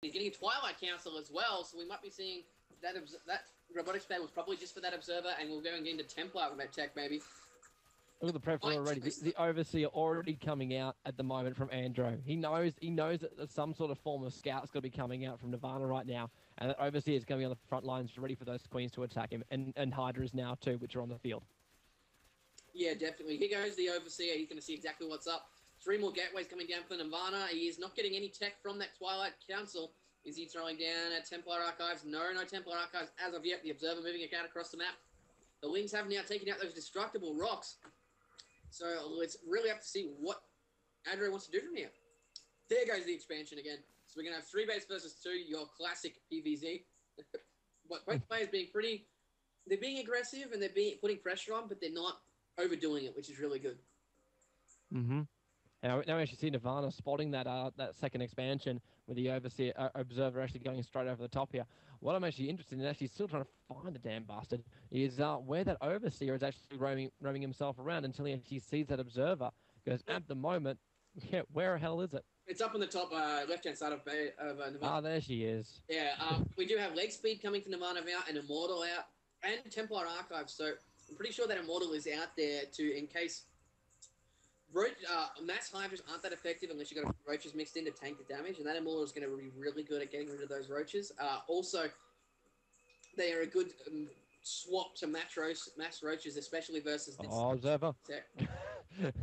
He's getting a Twilight Council as well, so we might be seeing that robotics pad was probably just for that Observer, and we'll go and get into Templar with that tech, maybe. Look at the prep already. The Overseer already coming out at the moment from aDRo. He knows that some sort of form of scout's going to be coming out from Nirvana right now, and that Overseer is going to be on the front lines, ready for those Queens to attack him, and Hydras now too, which are on the field. Yeah, definitely. Here goes the Overseer. He's going to see exactly what's up. 3 more gateways coming down for Nirvana. He is not getting any tech from that Twilight Council. Is he throwing down at Templar Archives? No Templar Archives as of yet. The Observer moving it out across the map. The Wings have now taken out those destructible rocks. So it's really up to see what aDRo wants to do from here. There goes the expansion again. So we're going to have 3 base versus 2, your classic PvZ. But both players being they're being aggressive and they're putting pressure on, but they're not overdoing it, which is really good. Mm-hmm. Now we actually see Nirvana spotting that second expansion with the Overseer Observer actually going straight over the top here. What I'm actually interested in, actually still trying to find the damn bastard, is where that Overseer is actually roaming himself around until he actually sees that Observer. Because at the moment, yeah, where the hell is it? It's up on the top left-hand side of Nirvana. Ah, there she is. Yeah, we do have leg speed coming from Nirvana out, and Immortal out, and Templar Archive. So I'm pretty sure that Immortal is out there in case mass Hydras aren't that effective unless you've got roaches mixed in to tank the damage, and that Immortal is going to be really good at getting rid of those roaches. Also, they are a good swap to mass roaches, especially versus this Observer. tech.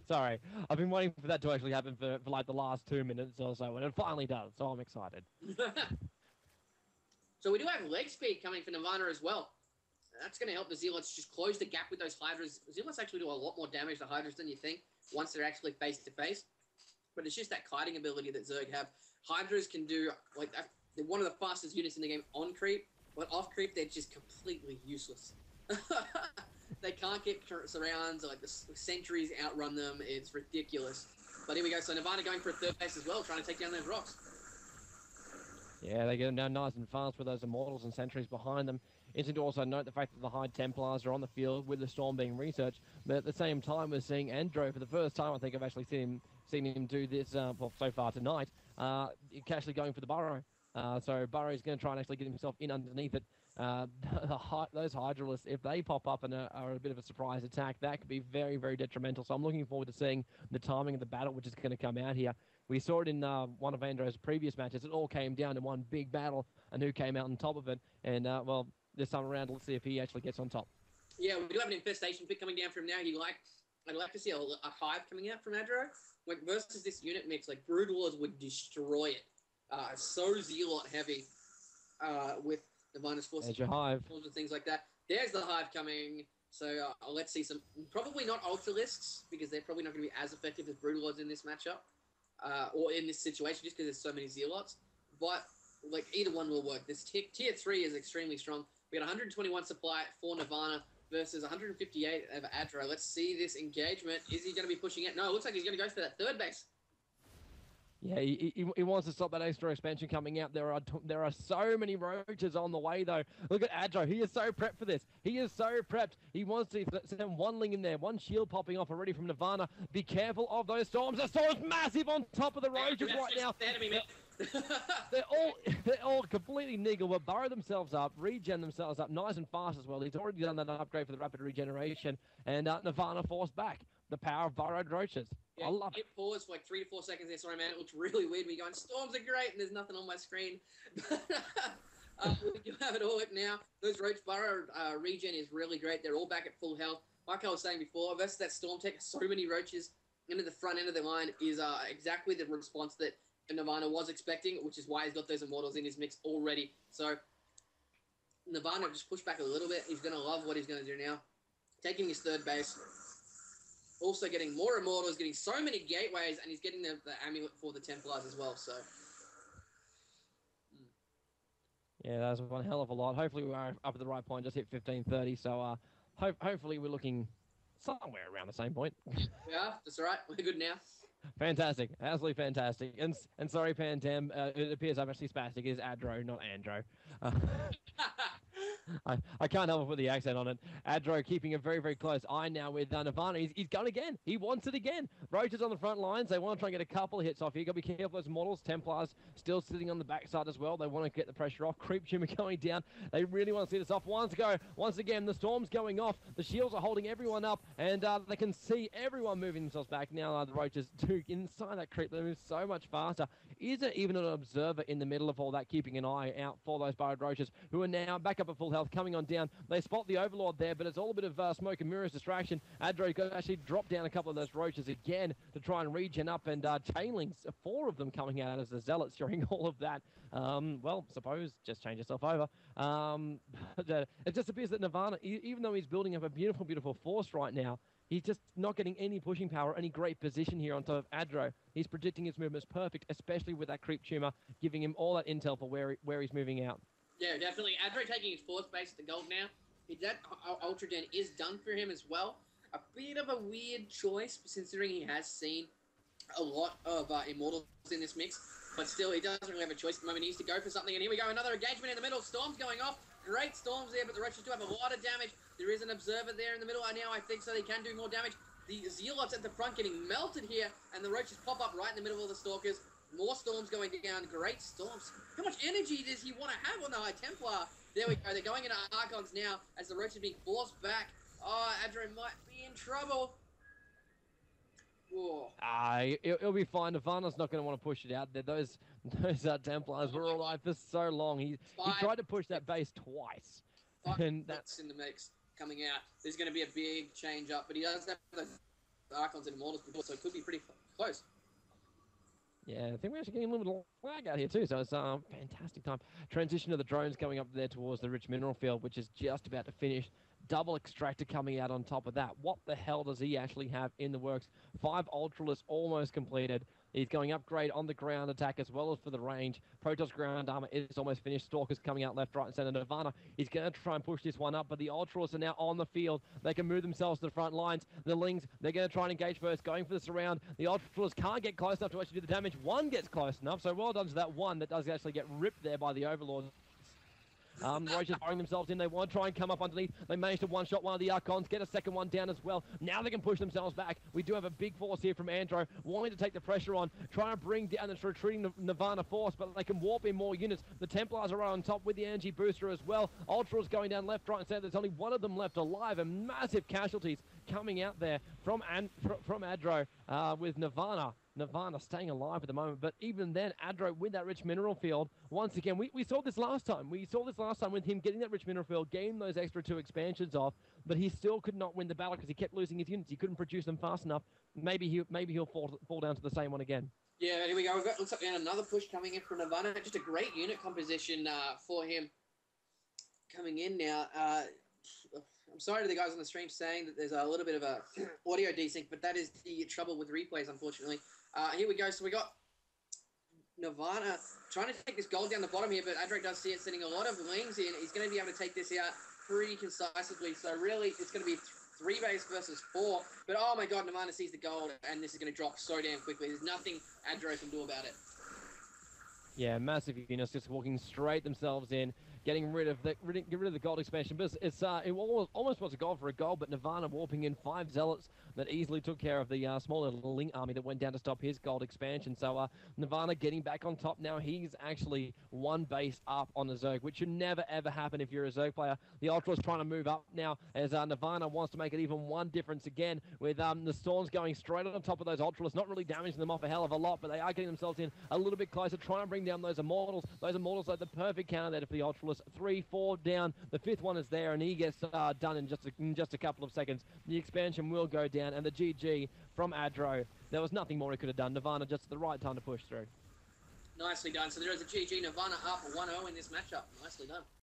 Sorry, I've been waiting for that to actually happen for like the last 2 minutes or so, and it finally does, so I'm excited. So we do have leg speed coming from Nirvana as well. That's going to help the Zealots just close the gap with those Hydras. Zealots actually do a lot more damage to Hydras than you think once they're actually face-to-face. But it's just that kiting ability that Zerg have. Hydras can do, like, they're one of the fastest units in the game on creep, but off creep, they're just completely useless. They can't get surrounds, like the sentries outrun them. It's ridiculous. But here we go. So Nirvana going for a third base as well, trying to take down those rocks. Yeah, they get them down nice and fast with those Immortals and sentries behind them. Interesting to also note the fact that the High Templars are on the field with the Storm being researched, but at the same time we're seeing aDRo for the first time. I think I've actually seen him do this well, so far tonight, actually going for the Burrow. So Burrow's going to try and actually get himself in underneath it. Those Hydralists, if they pop up and are a bit of a surprise attack, that could be very, very detrimental. So I'm looking forward to seeing the timing of the battle, which is going to come out here. We saw it in one of aDRo's previous matches. It all came down to one big battle and who came out on top of it. And, well, this time around, let's see if he actually gets on top. Yeah, we do have an infestation pick coming down from now. I'd like to see a hive coming out from aDRo. Like, versus this unit mix, like, Brood Wars would destroy it. So Zealot heavy with the -4 There's your hive. and things like that. There's the hive coming. So let's see some, probably not Ultralisks, because they're probably not going to be as effective as Brood Lords in this matchup, or in this situation, just because there's so many Zealots. But, like, either one will work. This tier 3 is extremely strong. We got 121 supply for Nirvana versus 158 of aDRo. Let's see this engagement. Is he going to be pushing it? No, it looks like he's going to go for that third base. Yeah, he wants to stop that extra expansion coming out. There are so many roaches on the way, though. Look at aDRo. He is so prepped for this. He is so prepped. He wants to send one ling in there. One shield popping off already from Nirvana. Be careful of those storms. The storm's massive on top of the roaches right now. They're all completely niggle, but burrow themselves up, regen themselves up nice and fast as well. He's already done that upgrade for the rapid regeneration, and Nirvana forced back. The power of burrowed roaches. Yeah, I love it. Hit pause for like 3 to 4 seconds there. Sorry, man. It looks really weird. We're going, storms are great, and there's nothing on my screen. We do have it all now. Those roach burrow regen is really great. They're all back at full health. Like I was saying before, versus that storm tech, so many roaches into the front end of the line is exactly the response that Nirvana was expecting, which is why he's got those Immortals in his mix already. So Nirvana just pushed back a little bit. He's going to love what he's going to do now. Taking his third base. Also getting more Immortals, getting so many gateways, and he's getting the amulet for the Templars as well. So, yeah, that was one hell of a lot. Hopefully we are up at the right point, just hit 15:30. So hopefully we're looking somewhere around the same point. Yeah, that's all right. We're good now. Fantastic, absolutely fantastic. And sorry, Pandan, it appears I'm actually spastic. It is aDRo, not aDRo. I can't help but put the accent on it. aDRo keeping a very, very close eye now with Nirvana. He's gone again. He wants it again. Roaches on the front lines. They want to try and get a couple of hits off here. Got to be careful. Those models. Templars still sitting on the backside as well. They want to get the pressure off. Creep Tumor going down. They really want to see this off. Once again, the Storm's going off. The shields are holding everyone up, and they can see everyone moving themselves back. Now the Roaches do inside that creep. They move so much faster. Is there even an observer in the middle of all that, keeping an eye out for those burrowed Roaches, who are now back up at full health, coming on down? They spot the Overlord there, but it's all a bit of smoke and mirrors distraction. aDRo could actually drop down a couple of those Roaches again to try and regen up, and Chainlings, 4 of them coming out as the Zealots during all of that. Well, suppose just change yourself over. It just appears that Nirvana, even though he's building up a beautiful, beautiful force right now, he's just not getting any pushing power, any great position here on top of aDRo. He's predicting his movements perfect, especially with that creep tumor, giving him all that intel for where he's moving out. Yeah, definitely. aDRo taking his 4th base to gold now. That Ultra Den is done for him as well. A bit of a weird choice, considering he has seen a lot of Immortals in this mix. But still, he doesn't really have a choice at the moment. He needs to go for something. And here we go, another engagement in the middle. Storm's going off. Great Storms there, but the Roaches do have a lot of damage. There is an Observer there in the middle now, I think, so they can do more damage. The Zealots at the front getting melted here, and the Roaches pop up right in the middle of the Stalkers. More Storms going down. Great Storms. How much energy does he want to have on the High Templar? There we go. They're going into Archons now as the Roaches are being forced back. Oh, aDRo might be in trouble. Whoa. It'll be fine. Nirvana's not going to want to push it out there. Those Templars were alive for so long. He tried to push that base twice. 5 and that's in the mix coming out. There's going to be a big change up, but he does have the Archons and Immortals before, so it could be pretty close. Yeah, I think we're actually getting a little bit of lag out here too, so it's a fantastic time. Transition to the drones coming up there towards the rich mineral field, which is just about to finish. Double extractor coming out on top of that. What the hell does he actually have in the works? 5 Ultralists almost completed. He's going upgrade on the ground attack as well as for the range. Protoss ground armor is almost finished. Stalkers coming out left, right, and center. Nirvana is going to try and push this one up, but the Ultralists are now on the field. They can move themselves to the front lines. The Lings, they're going to try and engage first, going for the surround. The Ultralists can't get close enough to actually do the damage. One gets close enough, so well done to that one that does actually get ripped there by the Overlord. The Roaches throwing themselves in. They want to try and come up underneath. They managed to one-shot one of the Archons, get a second one down as well. Now they can push themselves back. We do have a big force here from aDRo, wanting to take the pressure on, trying to bring down this retreating Nirvana force, but they can warp in more units. The Templars are right on top with the energy booster as well. Ultras going down left, right, and center. There's only one of them left alive, and massive casualties coming out there from aDRo with Nirvana. Nirvana staying alive at the moment, but even then, aDRo with that rich mineral field, once again, we saw this last time. We saw this last time with him getting that rich mineral field, getting those extra 2 expansions off, but he still could not win the battle because he kept losing his units. He couldn't produce them fast enough. Maybe he'll fall down to the same one again. Yeah, here we go. We've got, looks like another push coming in from Nirvana. Just a great unit composition for him coming in now. I'm sorry to the guys on the stream saying that there's a little bit of a audio desync, but that is the trouble with replays, unfortunately. Here we go. So we got Nirvana trying to take this gold down the bottom here, but aDRo does see it sending a lot of Lings in. He's going to be able to take this out pretty concisely. So really, it's going to be 3 base versus 4. But oh my god, Nirvana sees the gold, and this is going to drop so damn quickly. There's nothing aDRo can do about it. Yeah, massive units just walking straight themselves in, getting rid of the gold expansion. But it almost was a gold for a gold, but Nirvana warping in 5 Zealots that easily took care of the small little Ling army that went down to stop his gold expansion. So Nirvana getting back on top now. He's actually 1 base up on the Zerg, which should never ever happen if you're a Zerg player. The Ultra's trying to move up now as Nirvana wants to make it even 1 difference again with the Storms going straight on top of those Ultras, not really damaging them off a hell of a lot, but they are getting themselves in a little bit closer, trying to bring down those Immortals. Those Immortals are the perfect counter there for the Ultras. 3, 4 down. The 5th one is there, and he gets done in just a couple of seconds. The expansion will go down, and the GG from aDRo. There was nothing more he could have done. Nirvana just at the right time to push through. Nicely done. So there is a GG. Nirvana up 1-0 in this matchup. Nicely done.